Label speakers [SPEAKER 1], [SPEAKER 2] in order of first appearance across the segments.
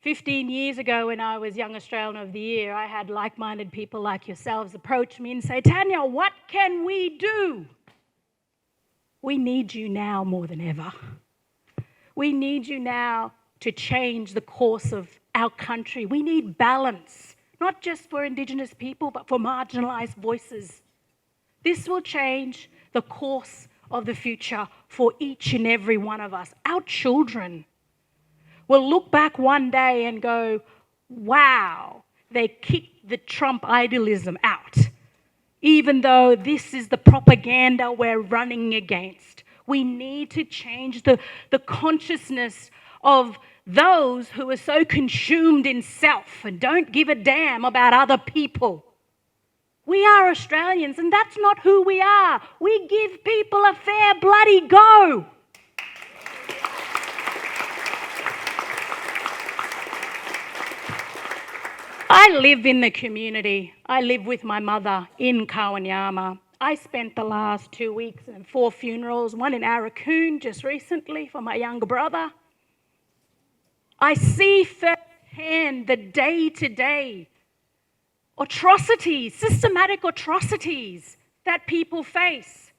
[SPEAKER 1] 15 years ago when I was Young Australian of the Year, I had like-minded people like yourselves approach me and say, Tania, what can we do? We need you now more than ever. We need you now to change the course of our country. We need balance, not just for Indigenous people, but for marginalised voices. This will change the course of the future for each and every one of us. Our children will look back one day and go, wow, they kicked the Trump idealism out, even though this is the propaganda we're running against. We need to change the consciousness of those who are so consumed in self and don't give a damn about other people. We are Australians, and that's not who we are. We give people a fair bloody go. I live in the community. I live with my mother in Kowanyama. I spent the last 2 weeks in 4 funerals, one in Arakoon just recently for my younger brother. I see firsthand the day-to-day atrocities, systematic atrocities that people face.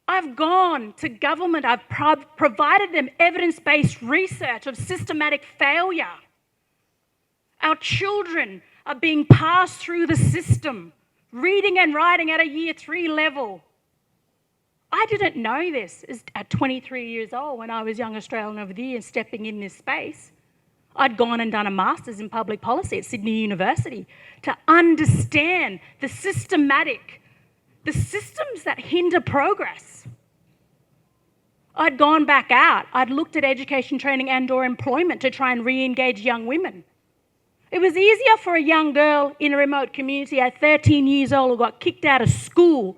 [SPEAKER 1] I've gone to government, I've provided them evidence-based research of systematic failure. Our children are being passed through the system, reading and writing at a year 3 level. I didn't know this at 23 years old when I was Young Australian of the Year and stepping in this space. I'd gone and done a master's in public policy at Sydney University to understand the systems that hinder progress. I'd gone back out. I'd looked at education, training and/or employment to try and re-engage young women. It was easier for a young girl in a remote community at 13 years old who got kicked out of school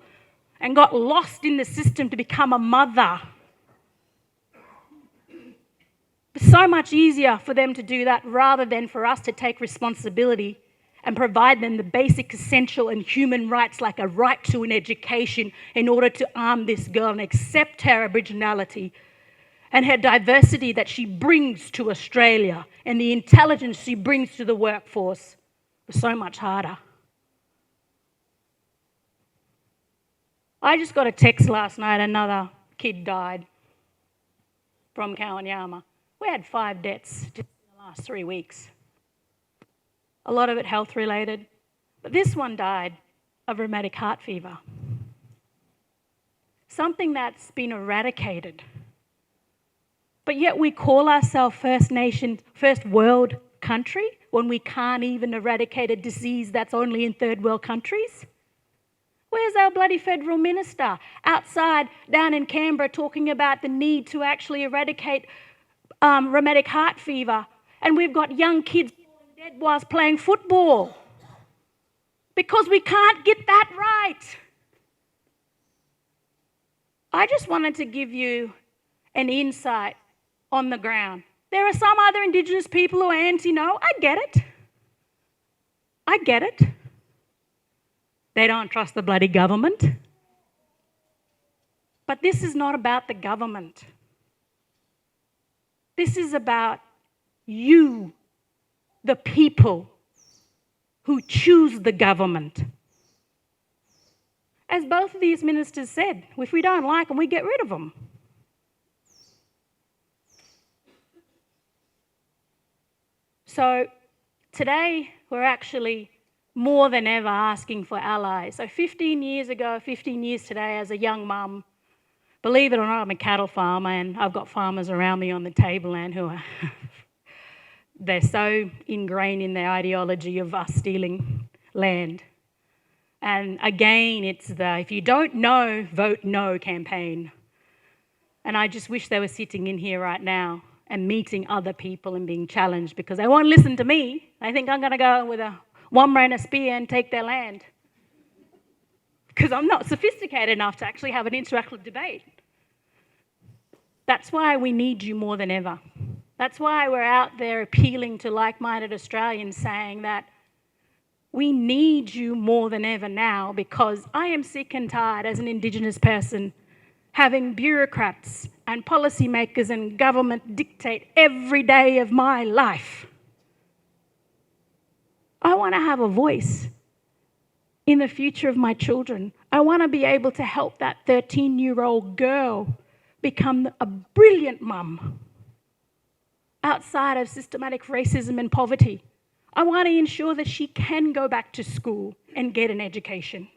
[SPEAKER 1] and got lost in the system to become a mother. It's so much easier for them to do that rather than for us to take responsibility and provide them the basic, essential and human rights like a right to an education in order to arm this girl and accept her Aboriginality and her diversity that she brings to Australia and the intelligence she brings to the workforce. Was so much harder. I just got a text last night, another kid died from Kowanyama. We had 5 deaths just in the last 3 weeks. A lot of it health related, but this one died of rheumatic heart fever. Something that's been eradicated. But yet we call ourselves First Nation, First World country when we can't even eradicate a disease that's only in third world countries? Where's our bloody federal minister outside down in Canberra talking about the need to actually eradicate rheumatic heart fever, and we've got young kids falling dead whilst playing football because we can't get that right? I just wanted to give you an insight on the ground. There are some other Indigenous people who are anti-no. I get it. I get it. They don't trust the bloody government. But this is not about the government. This is about you, the people who choose the government. As both of these ministers said, if we don't like them, we get rid of them. So today, we're actually more than ever asking for allies. So 15 years ago, 15 years today, as a young mum, believe it or not, I'm a cattle farmer and I've got farmers around me on the tableland who are, they're so ingrained in their ideology of us stealing land. And again, it's the if you don't know, vote no campaign. And I just wish they were sitting in here right now and meeting other people and being challenged, because they won't listen to me. They think I'm going to go with a womber and a spear and take their land, because I'm not sophisticated enough to actually have an interactive debate. That's why we need you more than ever. That's why we're out there appealing to like-minded Australians, saying that we need you more than ever now, because I am sick and tired as an Indigenous person having bureaucrats and policymakers and government dictate every day of my life I want to have a voice in the future of my children. I want to be able to help that 13-year-old girl become a brilliant mum outside of systematic racism and poverty. I want to ensure that she can go back to school and get an education.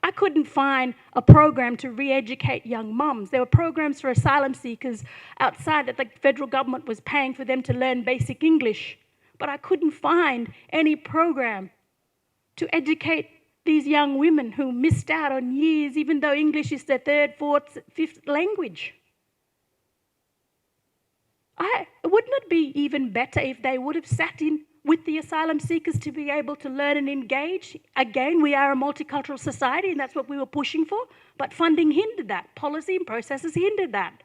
[SPEAKER 1] I couldn't find a program to re-educate young mums. There were programs for asylum seekers outside that the federal government was paying for them to learn basic English, but I couldn't find any program to educate these young women who missed out on years, even though English is their third, fourth, fifth language. Wouldn't it be even better if they would have sat in with the asylum seekers to be able to learn and engage? Again, we are a multicultural society and that's what we were pushing for, but funding hindered that. Policy and processes hindered that.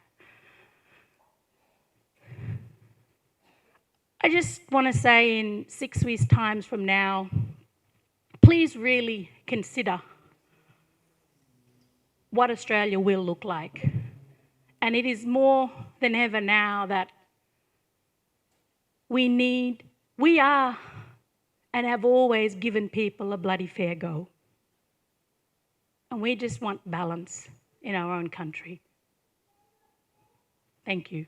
[SPEAKER 1] I just want to say in 6 weeks' time from now, please really consider what Australia will look like. And it is more than ever now that we are and have always given people a bloody fair go. And we just want balance in our own country. Thank you.